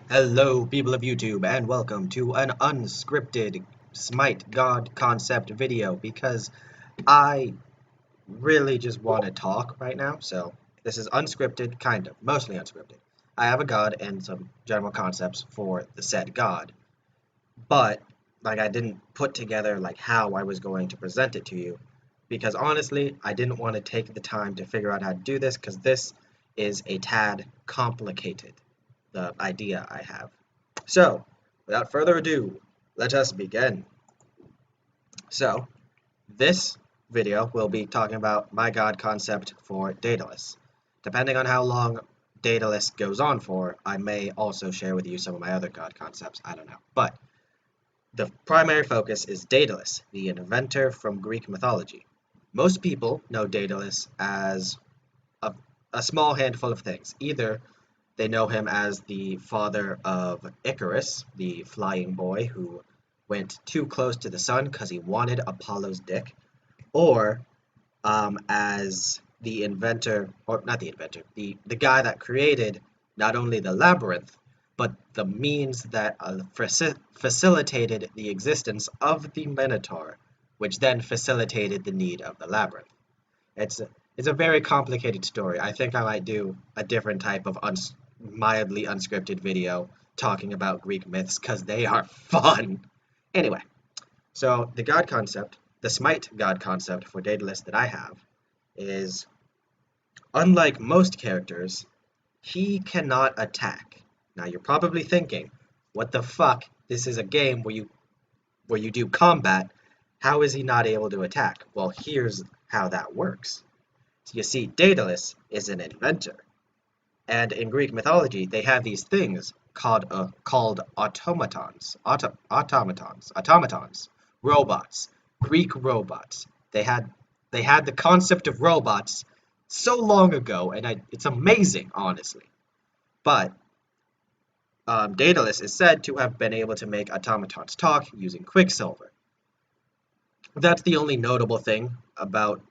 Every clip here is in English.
Hello, people of YouTube, and welcome to an unscripted Smite God concept video because I really just want to talk right now. So, this is unscripted, kind of, mostly unscripted. I have a god and some general concepts for the said god, but I didn't put together how I was going to present it to you because honestly, I didn't want to take the time to figure out how to do this because this is a tad complicated, the idea I have. So, without further ado, let us begin. So, this video will be talking about my god concept for Daedalus. Depending on how long Daedalus goes on for, I may also share with you some of my other god concepts, I don't know. But the primary focus is Daedalus, the inventor from Greek mythology. Most people know Daedalus as a, a small handful of things. Either they know him as the father of Icarus, the flying boy who went too close to the sun because he wanted Apollo's dick, or as the inventor, or not the inventor, the guy that created not only the labyrinth, but the means that facilitated the existence of the Minotaur, which then facilitated the need of the labyrinth. It's it's a very complicated story. I think I might do a different type of mildly unscripted video talking about Greek myths because they are fun. Anyway, so the god concept, the Smite god concept for Daedalus that I have is, unlike most characters, he cannot attack. Now you're probably thinking, what the fuck? This is a game where you do combat. How is he not able to attack? Well, here's how that works. So you see, Daedalus is an inventor. And in Greek mythology, they have these things called automatons, robots, Greek robots. They had the concept of robots so long ago, and it's amazing, honestly. But Daedalus is said to have been able to make automatons talk using Quicksilver. That's the only notable thing about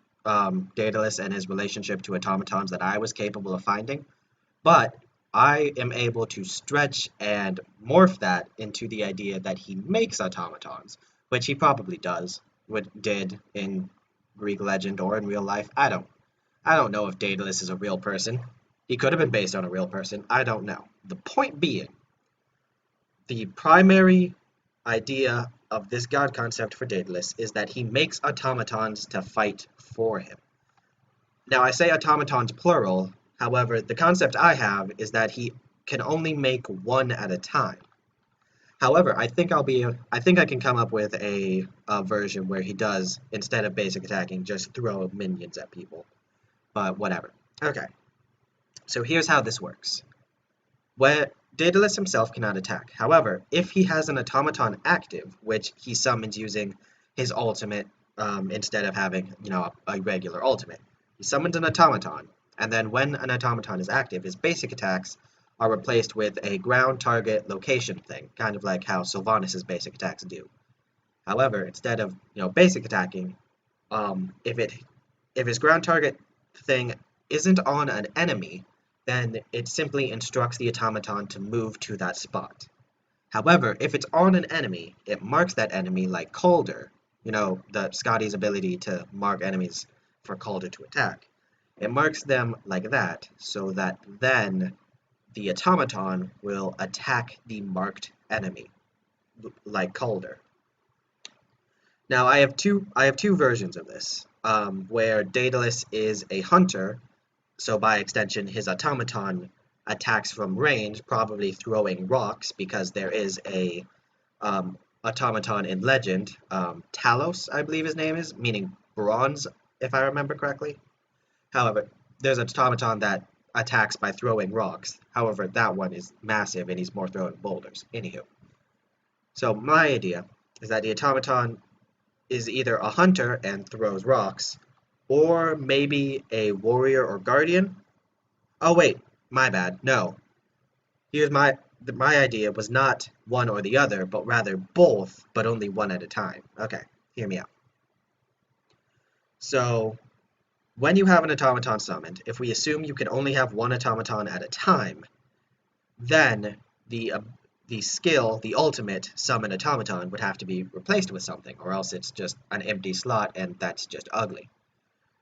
Daedalus and his relationship to automatons that I was capable of finding. But I am able to stretch and morph that into the idea that he makes automatons, which he probably did in Greek legend or in real life. I don't know if Daedalus is a real person. He could have been based on a real person. I don't know. The point being, the primary idea of this god concept for Daedalus is that he makes automatons to fight for him. Now, I say automatons plural. However, the concept I have is that he can only make one at a time. However, I think I can come up with a version where he does, instead of basic attacking, just throw minions at people. But whatever. Okay. So here's how this works. Where Daedalus himself cannot attack. However, if he has an automaton active, which he summons using his ultimate, instead of having, a regular ultimate, he summons an automaton. And then when an automaton is active, his basic attacks are replaced with a ground target location thing, kind of like how Sylvanas' basic attacks do. However, instead of basic attacking, if his ground target thing isn't on an enemy, then it simply instructs the automaton to move to that spot. However, if it's on an enemy, it marks that enemy like Calder, the Scotty's ability to mark enemies for Calder to attack. It marks them like that, so that then the automaton will attack the marked enemy, like Calder. Now I have two versions of this, where Daedalus is a hunter, so by extension his automaton attacks from range, probably throwing rocks, because there is a automaton in legend, Talos, I believe his name is, meaning bronze, if I remember correctly. However, there's an automaton that attacks by throwing rocks. However, that one is massive and he's more throwing boulders. Anywho. So my idea is that the automaton is either a hunter and throws rocks, or maybe a warrior or guardian. Oh wait, my bad. No. Here's my idea was not one or the other, but rather both, but only one at a time. Okay, hear me out. So when you have an automaton summoned, if we assume you can only have one automaton at a time, then the uh, the skill, the ultimate summon automaton, would have to be replaced with something, or else it's just an empty slot, and that's just ugly.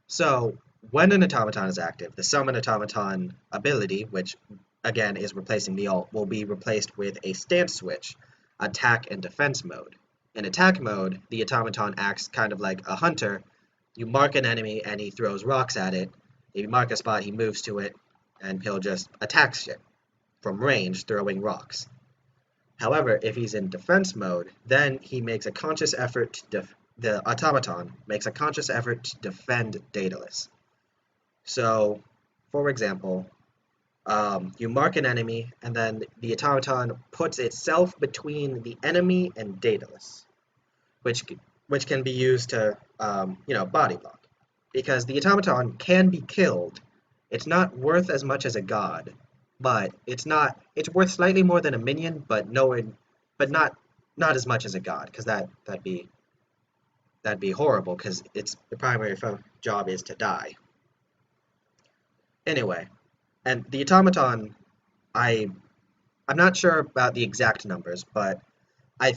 So when an automaton is active, the summon automaton ability, which again is replacing the ult, will be replaced with a stance switch, attack and defense mode. In attack mode, the automaton acts kind of like a hunter. You mark an enemy and he throws rocks at it. If you mark a spot, he moves to it, and he'll just attack shit from range, throwing rocks. However, if he's in defense mode, then he makes a conscious effort to the automaton makes a conscious effort to defend Daedalus. So, for example, you mark an enemy, and then the automaton puts itself between the enemy and Daedalus, which which can be used to body block, because the automaton can be killed. It's not worth as much as a god, but it's worth slightly more than a minion, but not as much as a god, because that'd be horrible, because its the primary job is to die. Anyway, and the automaton, I I'm not sure about the exact numbers, but I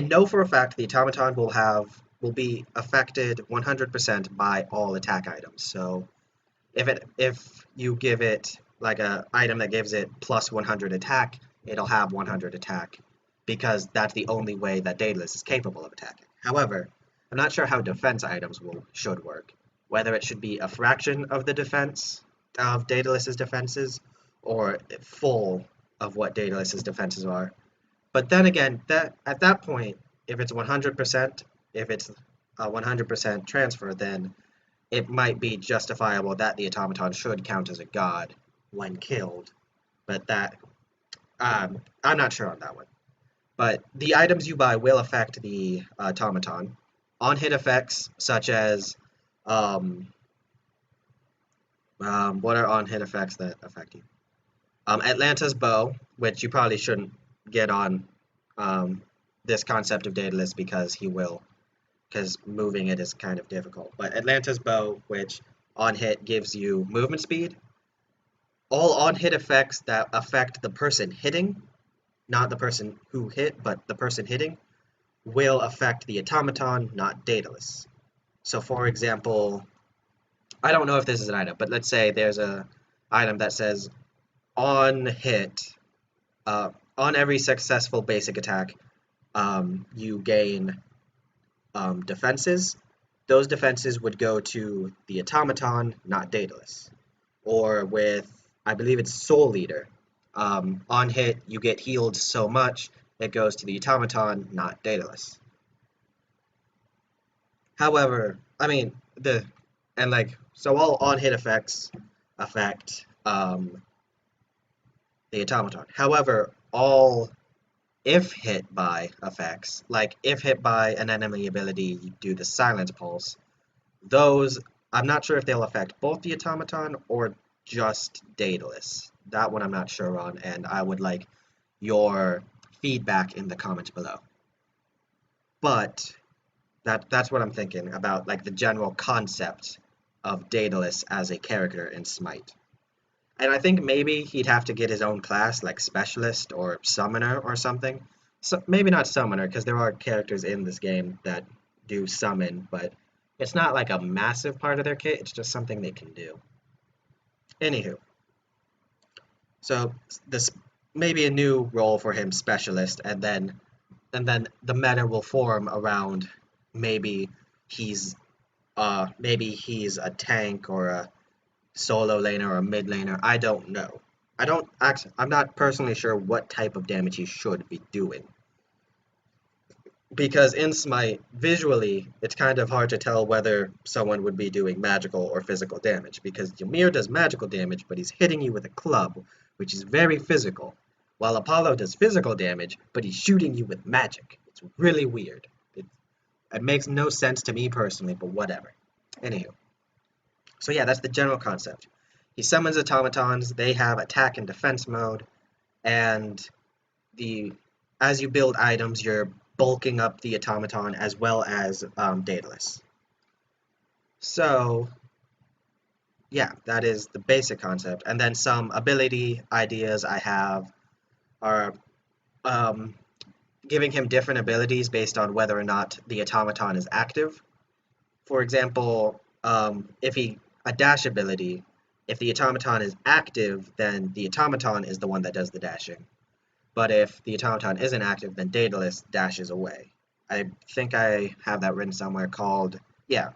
know for a fact the automaton will be affected 100% by all attack items. So if you give it like a item that gives it plus 100 attack, it'll have 100 attack, because that's the only way that Daedalus is capable of attacking. However, I'm not sure how defense items should work. Whether it should be a fraction of the defense of Daedalus's defenses, or full of what Daedalus's defenses are. But then again, that at that point, if it's 100%, if it's a 100% transfer, then it might be justifiable that the automaton should count as a god when killed. But I'm not sure on that one. But the items you buy will affect the automaton. On-hit effects such as what are on-hit effects that affect you? Atlanta's bow, which you probably shouldn't get on this concept of Daedalus, because moving it is kind of difficult. But Atlanta's bow, which on hit gives you movement speed. All on hit effects that affect the person hitting, not the person who hit, but the person hitting, will affect the automaton, not Daedalus. So for example, I don't know if this is an item, but let's say there's a item that says on hit, on every successful basic attack, you gain defenses. Those defenses would go to the automaton, not Daedalus. Or with, I believe it's Soul Eater, on hit you get healed so much it goes to the automaton, not Daedalus. However, I mean so all on hit effects affect the automaton. However, all if hit by effects, like if hit by an enemy ability, you do the silence pulse. Those, I'm not sure if they'll affect both the automaton or just Daedalus. That one I'm not sure on, and I would like your feedback in the comments below. But that's what I'm thinking about, like the general concept of Daedalus as a character in Smite. And I think maybe he'd have to get his own class, like Specialist or Summoner or something. So maybe not Summoner, because there are characters in this game that do summon, but it's not like a massive part of their kit, it's just something they can do. Anywho. So this maybe a new role for him, Specialist, and then the meta will form around maybe he's a tank or a solo laner or a mid laner. I don't know. I'm not personally sure what type of damage he should be doing. Because in Smite, visually, it's kind of hard to tell whether someone would be doing magical or physical damage, because Ymir does magical damage, but he's hitting you with a club, which is very physical, while Apollo does physical damage, but he's shooting you with magic. It's really weird. It makes no sense to me personally, but whatever. Anywho. So yeah, that's the general concept. He summons automatons, they have attack and defense mode, and as you build items, you're bulking up the automaton as well as Daedalus. So yeah, that is the basic concept. And then some ability ideas I have. are um, giving him different abilities based on whether or not the automaton is active. For example, if a dash ability, if the automaton is active, then the automaton is the one that does the dashing. But if the automaton isn't active, then Daedalus dashes away. I think I have that written somewhere called, yeah.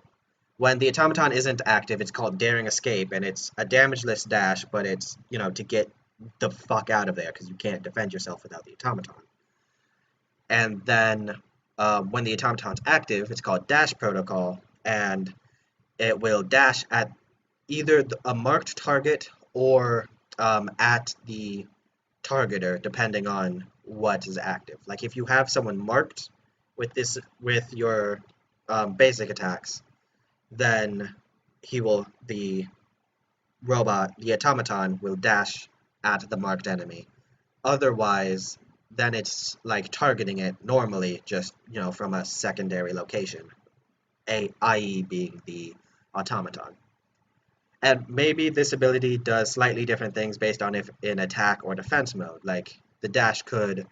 When the automaton isn't active, it's called Daring Escape, and it's a damageless dash, but it's, to get the fuck out of there, because you can't defend yourself without the automaton. And then when the automaton's active, it's called Dash Protocol, and it will dash at either a marked target or at the targeter, depending on what is active. Like if you have someone marked with your basic attacks, then the automaton will dash at the marked enemy. Otherwise, then it's like targeting it normally, just from a secondary location, i.e. being the automaton. And maybe this ability does slightly different things based on if in attack or defense mode. Like the dash could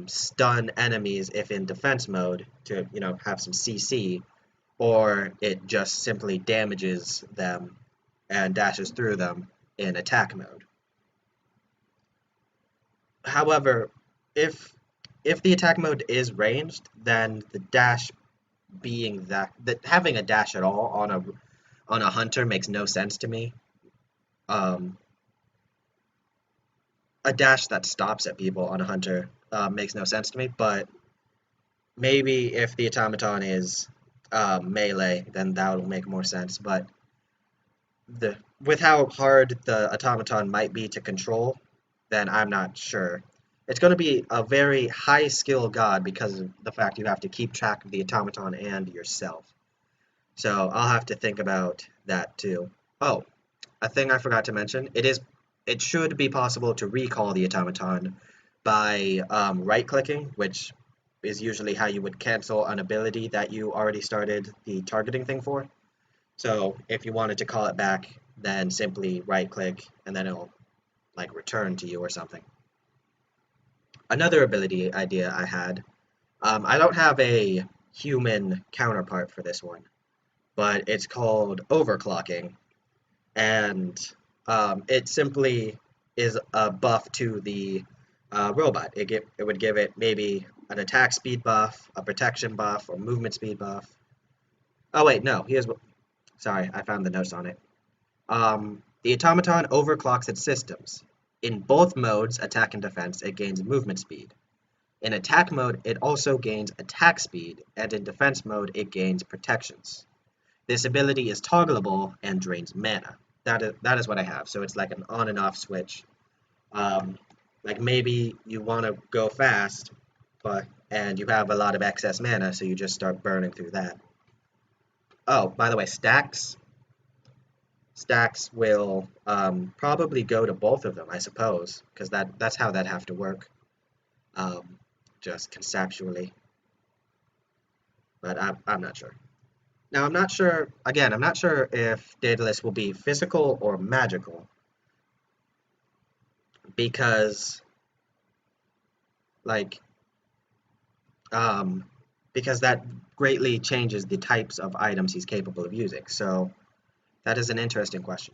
stun enemies if in defense mode to have some CC, or it just simply damages them and dashes through them in attack mode. However, if the attack mode is ranged, then the dash being that having a dash at all on a hunter makes no sense to me. A dash that stops at people on a hunter makes no sense to me, but maybe if the automaton is melee, then that will make more sense. But with how hard the automaton might be to control, then I'm not sure. It's going to be a very high skill god because of the fact you have to keep track of the automaton and yourself. So I'll have to think about that too. Oh, a thing I forgot to mention, it should be possible to recall the automaton by right-clicking, which is usually how you would cancel an ability that you already started the targeting thing for. So if you wanted to call it back, then simply right-click, and then it'll like return to you or something. Another ability idea I had, I don't have a human counterpart for this one, but it's called overclocking, and it simply is a buff to the robot. It would give it maybe an attack speed buff, a protection buff, or movement speed buff. Oh wait, no, sorry, I found the notes on it. The automaton overclocks its systems. In both modes, attack and defense, it gains movement speed. In attack mode, it also gains attack speed, and in defense mode, it gains protections. This ability is toggleable and drains mana. That is what I have. So it's like an on and off switch. Like maybe you want to go fast, and you have a lot of excess mana, so you just start burning through that. Oh, by the way, stacks. Stacks will probably go to both of them, I suppose, because that's how that'd have to work, just conceptually. But I'm not sure. Now, I'm not sure if Daedalus will be physical or magical, because, like, because that greatly changes the types of items he's capable of using. So that is an interesting question.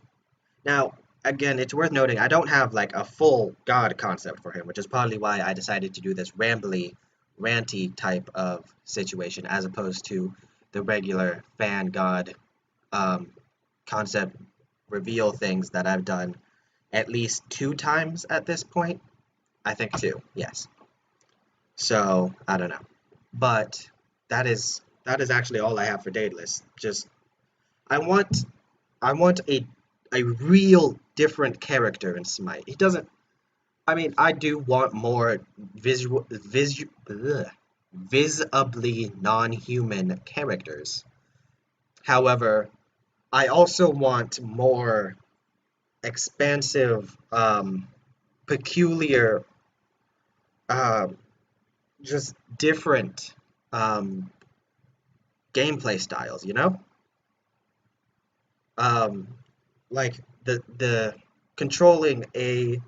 Now, again, it's worth noting, I don't have like a full god concept for him, which is probably why I decided to do this ranty type of situation as opposed to the regular fan god concept reveal things that I've done at least 2 times at this point. I think 2, yes. So, I don't know. But that is actually all I have for Daedalus. Just I want a real different character in Smite. He doesn't. I mean, I do want more visibly non-human characters. However, I also want more expansive, peculiar, just different gameplay styles. Like the controlling a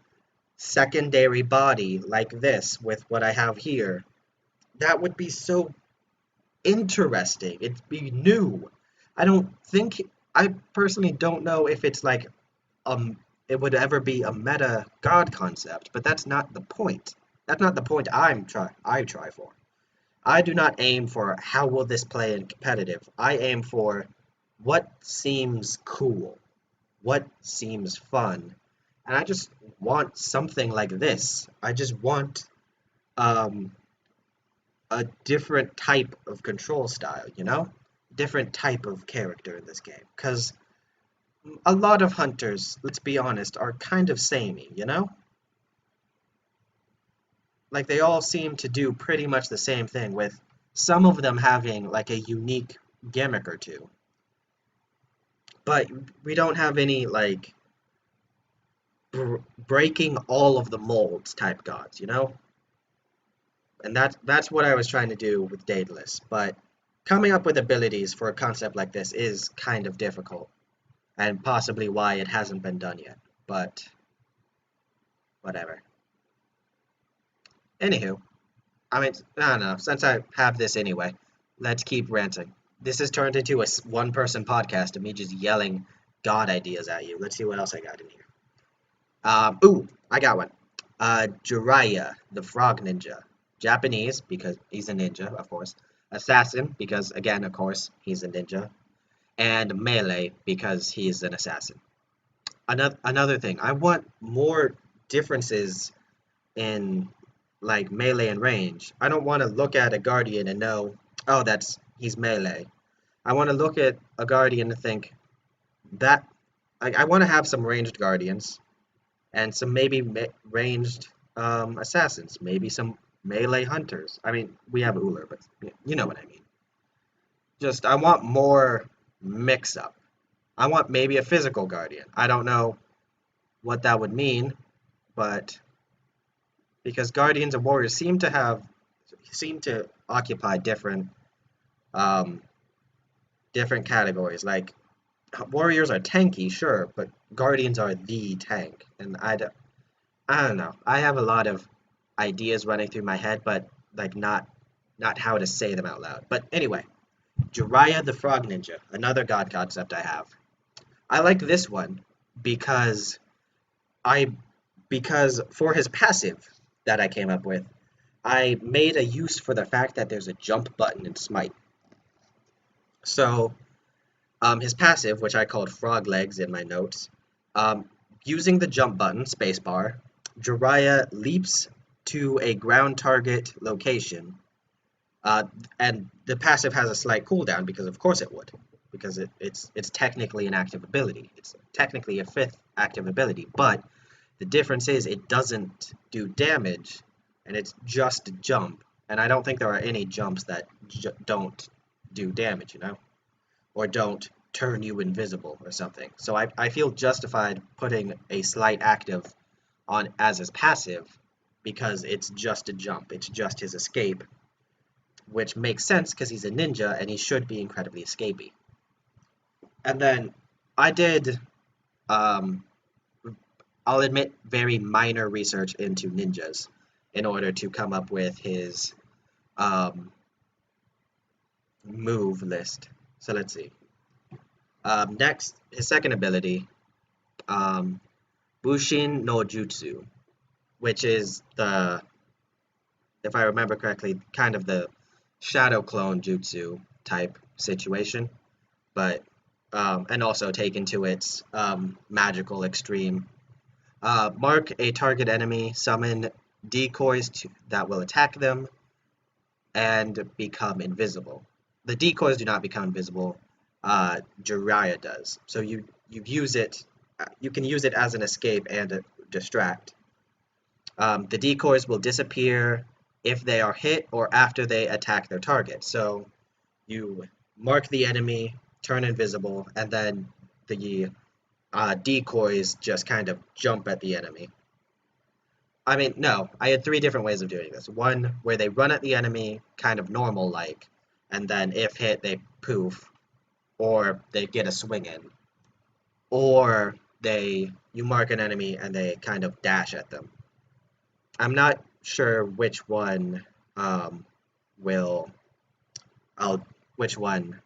secondary body like this with what I have here, that would be so interesting. It'd be new. I don't think, I personally don't know if it's like um it would ever be a meta god concept, but that's not the point. That's not the point I try for. I do not aim for how will this play in competitive. I aim for what seems cool, what seems fun. And I just want something like this. I just want um a different type of control style, you know? Different type of character in this game. Because a lot of hunters, let's be honest, are kind of samey, you know? Like they all seem to do pretty much the same thing, with some of them having like a unique gimmick or two. But we don't have any like breaking all of the molds type gods, you know? And that's what I was trying to do with Daedalus, but coming up with abilities for a concept like this is kind of difficult, and possibly why it hasn't been done yet, but whatever. Anywho, I mean, I don't know, since I have this anyway, let's keep ranting. This has turned into a one-person podcast of me just yelling god ideas at you. Let's see what else I got in here. Ooh, I got one. Jiraiya, the Frog Ninja. Japanese, because he's a ninja, of course. Assassin, because, again, of course, he's a ninja. And melee, because he's an assassin. Another thing, I want more differences in, like, melee and range. I don't want to look at a Guardian and know, oh, he's melee. I want to look at a Guardian and think, that, I want to have some ranged Guardians, and some maybe ranged assassins, maybe some melee hunters. I mean, we have Uller, but you know what I mean. Just, I want more mix-up. I want maybe a physical guardian. I don't know what that would mean, but because guardians and warriors seem to occupy um, different categories. Like warriors are tanky, sure, but guardians are the tank, and I don't know. I have a lot of ideas running through my head, but like not how to say them out loud. But anyway, Jiraiya the Frog Ninja, another god concept I have. I like this one because because for his passive that I came up with, I made a use for the fact that there's a jump button in Smite. So his passive, which I called Frog Legs in my notes, using the jump button, spacebar, Jiraiya leaps to a ground target location, and the passive has a slight cooldown because of course it would, because it's technically an active ability. It's technically a fifth active ability, but the difference is it doesn't do damage, and it's just a jump. And I don't think there are any jumps that don't do damage, you know, or don't turn you invisible or something. So I feel justified putting a slight active on as his passive because it's just a jump. It's just his escape, which makes sense because he's a ninja and he should be incredibly escapey. And then I did, I'll admit, very minor research into ninjas in order to come up with his move list. So let's see. Next, his second ability, Bushin no Jutsu, which is if I remember correctly, kind of the shadow clone jutsu type situation, but and also taken to its magical extreme. Mark a target enemy, summon decoys that will attack them, and become invisible. The decoys do not become invisible. Jiraiya does. So you use it. You can use it as an escape and a distract. The decoys will disappear if they are hit or after they attack their target. So you mark the enemy, turn invisible, and then the decoys just kind of jump at the enemy. I mean, no, I had 3 different ways of doing this. One where they run at the enemy kind of normal-like, and then if hit, they poof, or they get a swing in. Or you mark an enemy and they kind of dash at them. I'm not sure which one will I'll which one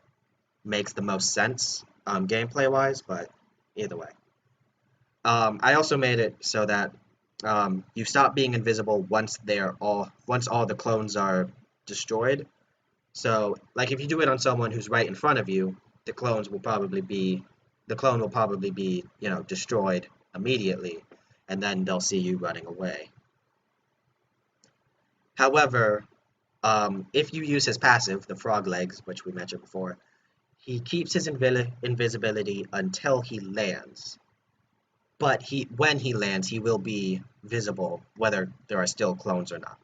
makes the most sense gameplay wise, but either way. I also made it so that you stop being invisible once all the clones are destroyed. So, like if you do it on someone who's right in front of you, the clone will probably be, destroyed immediately, and then they'll see you running away. However, if you use his passive, the frog legs, which we mentioned before, he keeps his invisibility until he lands. But when he lands, he will be visible whether there are still clones or not.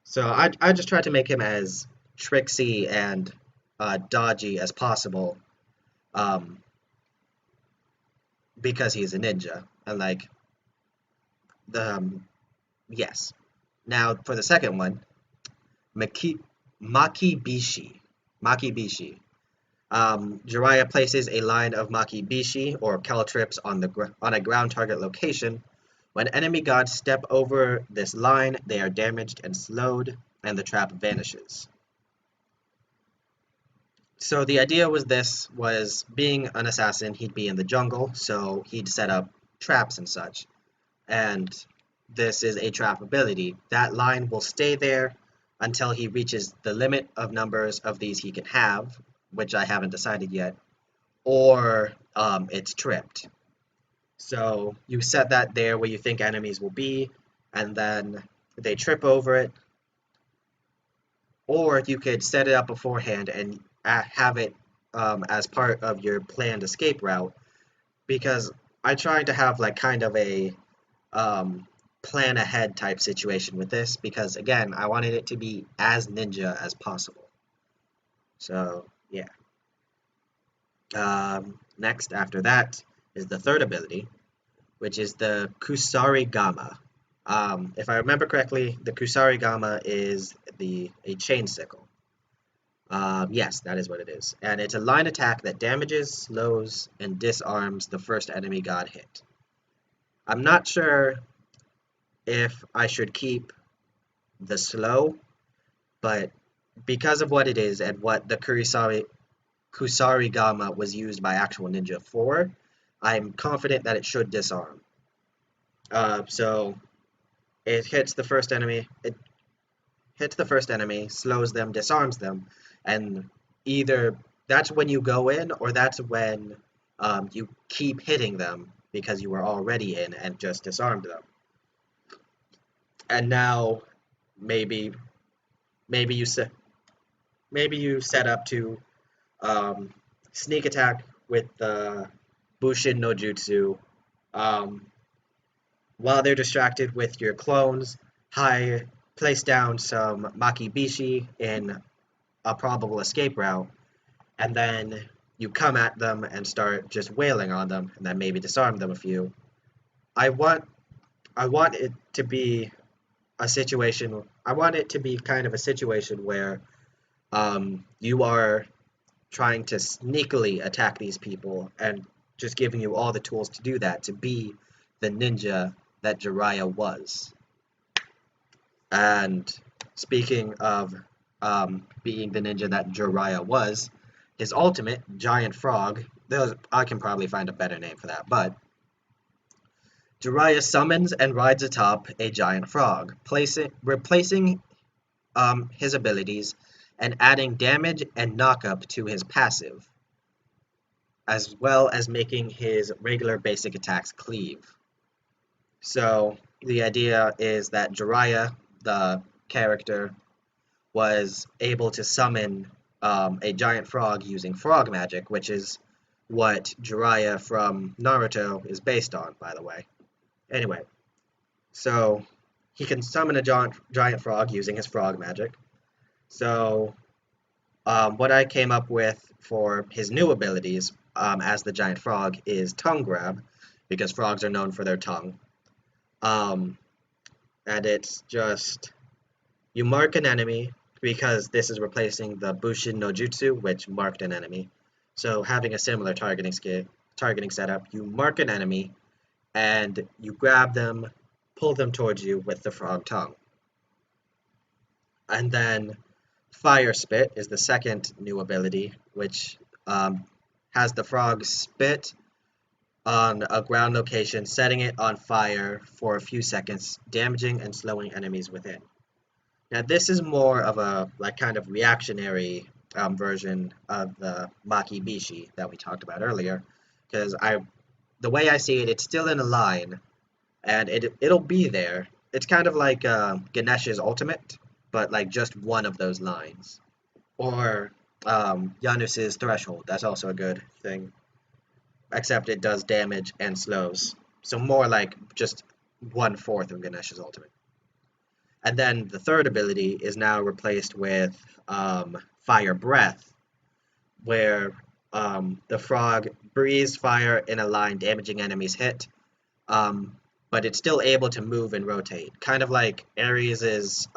So I just tried to make him as tricksy and dodgy as possible, um, because he's a ninja. And like yes. Now for the second one, Makibishi. Makibishi. Jiraiya places a line of Makibishi or caltrips on a ground target location. When enemy gods step over this line, they are damaged and slowed, and the trap vanishes. So the idea was being an assassin, he'd be in the jungle, so he'd set up traps and such. And this is a trap ability. That line will stay there until he reaches the limit of numbers of these he can have, which I haven't decided yet, or it's tripped. So you set that there where you think enemies will be, and then they trip over it, or you could set it up beforehand and have it as part of your planned escape route, because I tried to have like kind of a plan ahead type situation with this, because again, I wanted it to be as ninja as possible. So yeah. Next after that is the third ability, which is the Kusarigama. If I remember correctly, the Kusarigama is a chain sickle. Yes, that is what it is. And it's a line attack that damages, slows, and disarms the first enemy god hit. I'm not sure if I should keep the slow, but because of what it is and what the Kusarigama was used by actual ninja for, I'm confident that it should disarm. So it hits the first enemy, slows them, disarms them, and either that's when you go in, or that's when you keep hitting them because you were already in and just disarmed them. And now maybe you set up to sneak attack with the Bushin no Jutsu, while they're distracted with your clones. Place down some Makibishi in a probable escape route, and then you come at them and start just wailing on them, and then maybe disarm them a few. I want it to be a situation. I want it to be kind of a situation where you are trying to sneakily attack these people, and just giving you all the tools to do that, to be the ninja that Jiraiya was. And speaking of being the ninja that Jiraiya was, his ultimate, Giant Frog, I can probably find a better name for that, but Jiraiya summons and rides atop a giant frog, replacing his abilities and adding damage and knockup to his passive, as well as making his regular basic attacks cleave. So the idea is that Jiraiya, the character, was able to summon a giant frog using frog magic, which is what Jiraiya from Naruto is based on, by the way. Anyway, so he can summon a giant frog using his frog magic. So what I came up with for his new abilities as the giant frog is tongue grab, because frogs are known for their tongue. And it's just, you mark an enemy, because this is replacing the Bushin no Jutsu, which marked an enemy. So having a similar targeting setup, you mark an enemy, and you grab them pull them towards you with the frog tongue. And then Fire Spit is the second new ability, which has the frog spit on a ground location, setting it on fire for a few seconds, damaging and slowing enemies within. Now this is more of a kind of reactionary version of the Maki Bishi that we talked about earlier, because the way I see it, it's still in a line, and it'll be there. It's kind of like Ganesh's ultimate, but like just one of those lines. Or Janus's Threshold, that's also a good thing. Except it does damage and slows. So more like just 1/4 of Ganesh's ultimate. And then the third ability is now replaced with Fire Breath, where the frog breathes fire in a line, damaging enemies hit, but it's still able to move and rotate, kind of like Ares's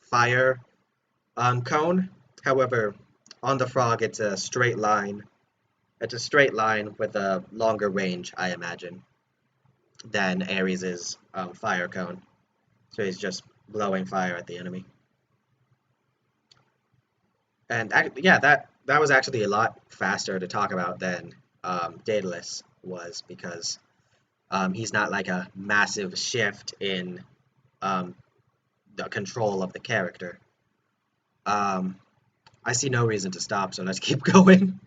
fire cone. However, on the frog, it's a straight line. It's a straight line with a longer range, I imagine, than Ares's fire cone. So he's just blowing fire at the enemy. And yeah, that was actually a lot faster to talk about than Daedalus was, because he's not like a massive shift in the control of the character. I see no reason to stop, so let's keep going.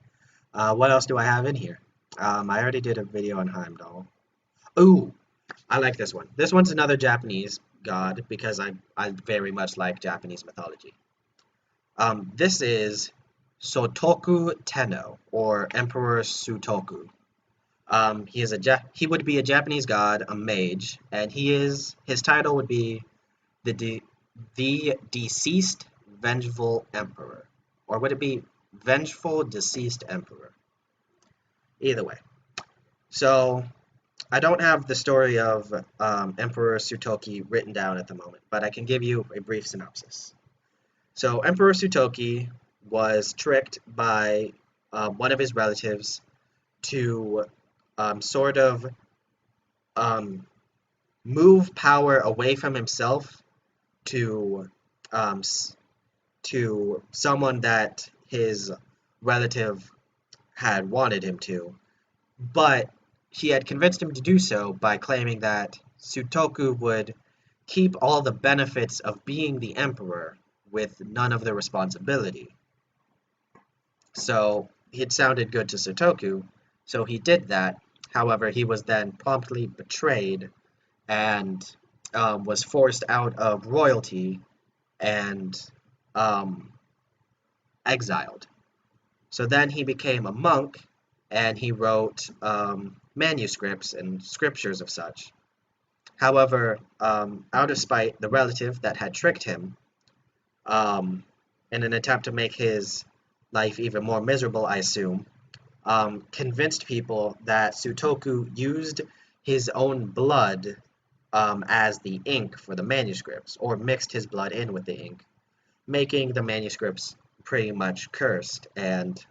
What else do I have in here? I already did a video on Heimdall. Ooh, I like this one. This one's another Japanese god, because I very much like Japanese mythology. This is Sutoku Tenno, or Emperor Sutoku. He would be a Japanese god, a mage, and his title would be the Deceased Vengeful Emperor. Or would it be Vengeful Deceased Emperor? Either way. So, I don't have the story of Emperor Sutoku written down at the moment, but I can give you a brief synopsis. So, Emperor Sutoku was tricked by one of his relatives to sort of move power away from himself to someone that his relative had wanted him to, but he had convinced him to do so by claiming that Sutoku would keep all the benefits of being the emperor with none of the responsibility. So it sounded good to Sutoku, so he did that. However, he was then promptly betrayed and was forced out of royalty and exiled. So then he became a monk, and he wrote manuscripts and scriptures of such. However, out of spite, the relative that had tricked him, in an attempt to make his life even more miserable, I assume, convinced people that Sutoku used his own blood as the ink for the manuscripts, or mixed his blood in with the ink, making the manuscripts pretty much cursed and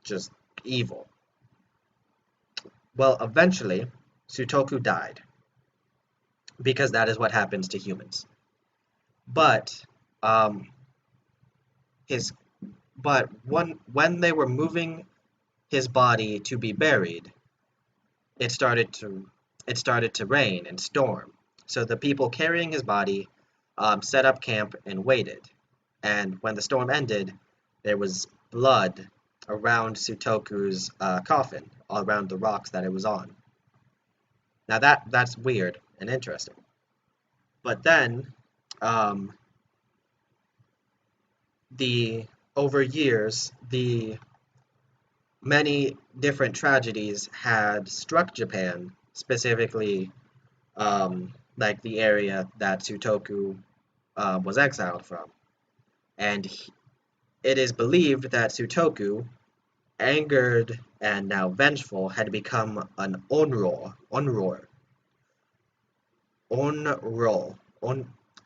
just evil. Well, eventually, Sutoku died, because that is what happens to humans. But when they were moving his body to be buried, it started to rain and storm. So the people carrying his body set up camp and waited. And when the storm ended, there was blood around Sutoku's coffin, all around the rocks that it was on. Now that's weird and interesting. But then, over years, the many different tragedies had struck Japan, specifically like the area that Sutoku was exiled from. And it is believed that Sutoku, angered and now vengeful, had become an onryo.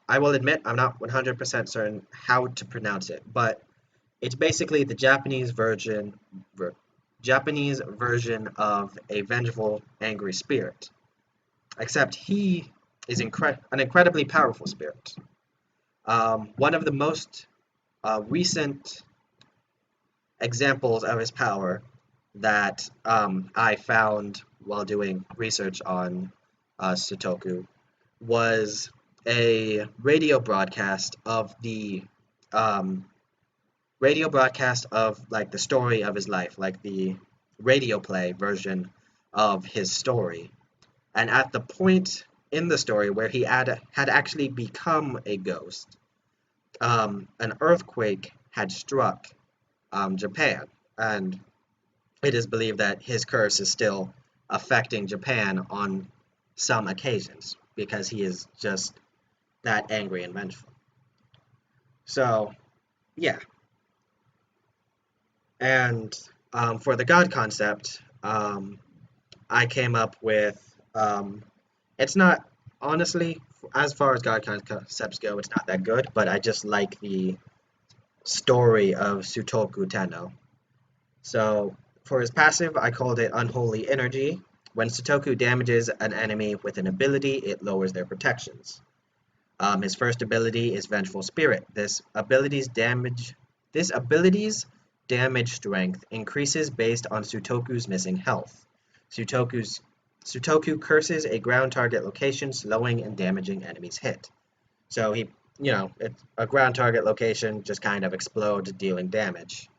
I will admit I'm not 100% certain how to pronounce it, but it's basically the Japanese version of a vengeful, angry spirit. Except he is an incredibly powerful spirit. One of the most recent examples of his power that I found while doing research on Sutoku was a radio broadcast of the um, like the story of his life, like the radio play version of his story. And at the point in the story where he had actually become a ghost, an earthquake had struck Japan, and it is believed that his curse is still affecting Japan on some occasions because he is just that angry and vengeful. So, yeah. And for the God concept, I came up with it's not, honestly, as far as God concepts go, it's not that good, but I just like the story of Sutoku Tenno. So for his passive, I called it Unholy Energy. When Sutoku damages an enemy with an ability, it lowers their protections. His first ability is Vengeful Spirit. This ability's damage strength increases based on Sutoku's missing health. Sutoku curses a ground target location, slowing and damaging enemies hit. So it's a ground target location just kind of explodes, dealing damage.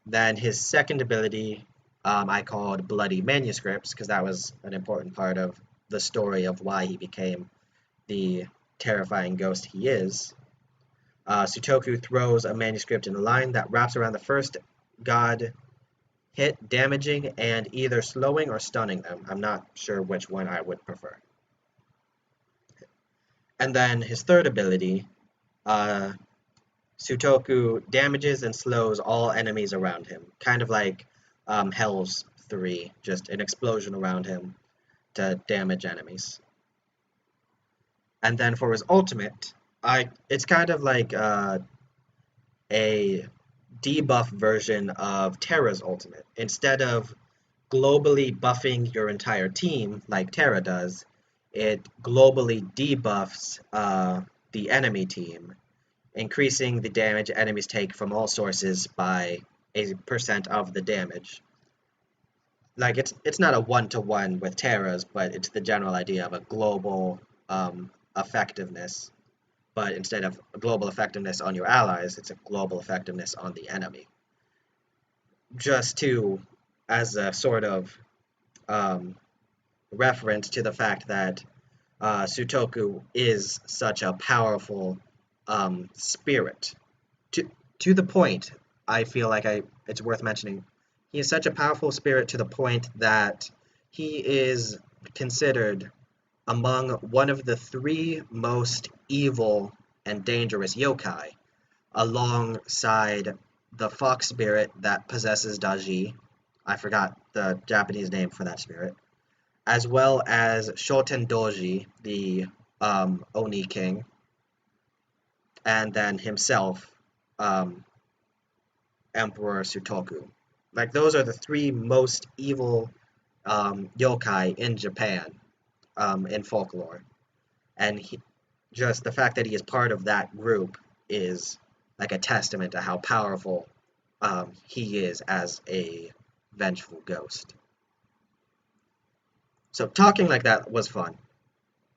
Then his second ability, I called Bloody Manuscripts because that was an important part of the story of why he became the terrifying ghost he is. Sutoku throws a manuscript in a line that wraps around the first god hit, damaging and either slowing or stunning them. I'm not sure which one I would prefer. And then his third ability, Sutoku damages and slows all enemies around him, kind of like Hell's 3, just an explosion around him to damage enemies. And then for his ultimate, it's kind of like a debuff version of Terra's ultimate. Instead of globally buffing your entire team like Terra does, it globally debuffs the enemy team, increasing the damage enemies take from all sources by a % of the damage. Like it's not a one-to-one with Terra's, but it's the general idea of a global effectiveness. But instead of a global effectiveness on your allies, it's a global effectiveness on the enemy. Just as a sort of reference to the fact that Sutoku is such a powerful spirit. To the point, I feel like it's worth mentioning, he is such a powerful spirit to the point that he is considered among one of the 3 most evil and dangerous yokai, alongside the fox spirit that possesses Daji. I forgot the Japanese name for that spirit, as well as Shoten Doji, the Oni King, and then himself, Emperor Sutoku. Like, those are the 3 most evil yokai in Japan, in folklore. And just the fact that he is part of that group is like a testament to how powerful he is as a vengeful ghost. So talking like that was fun.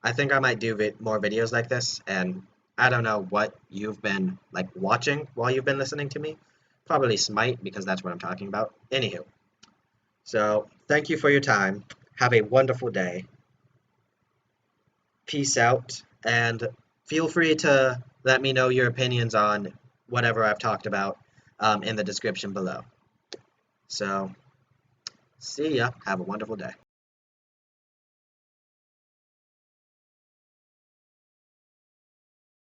I think I might do more videos like this, and I don't know what you've been like watching while you've been listening to me. Probably Smite, because that's what I'm talking about. Anywho, so thank you for your time. Have a wonderful day. Peace out, and feel free to let me know your opinions on whatever I've talked about in the description below. So, see ya. Have a wonderful day.